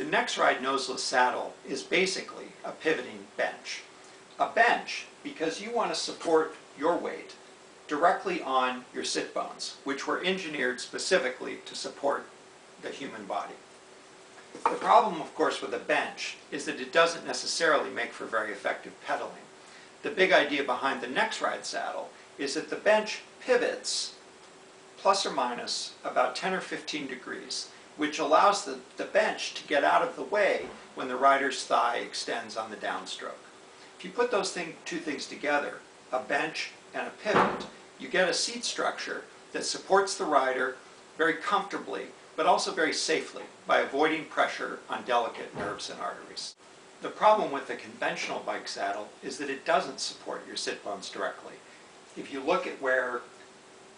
Nexride Noseless saddle is basically a pivoting bench. A bench because you want to support your weight directly on your sit bones, which were engineered specifically to support the human body. The problem, of course, with a bench is that it doesn't necessarily make for very effective pedaling. The big idea behind the Nexride saddle is that the bench pivots plus or minus about 10 or 15 degrees, which allows the bench to get out of the way when the rider's thigh extends on the downstroke. If you put those two things together, a bench and a pivot, you get a seat structure that supports the rider very comfortably, but also very safely by avoiding pressure on delicate nerves and arteries. The problem with the conventional bike saddle is that it doesn't support your sit bones directly. If you look at where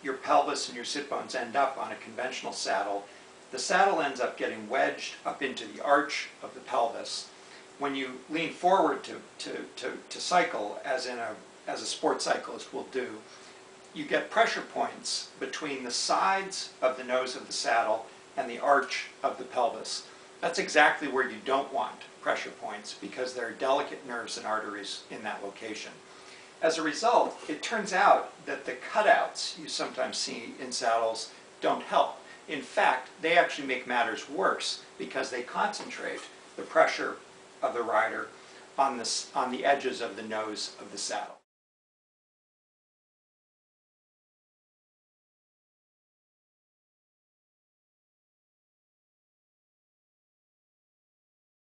your pelvis and your sit bones end up on a conventional saddle, the saddle ends up getting wedged up into the arch of the pelvis. When you lean forward to cycle, as a sport cyclist will do, you get pressure points between the sides of the nose of the saddle and the arch of the pelvis. That's exactly where you don't want pressure points because there are delicate nerves and arteries in that location. As a result, it turns out that the cutouts you sometimes see in saddles don't help. In fact, they actually make matters worse because they concentrate the pressure of the rider on the edges of the nose of the saddle.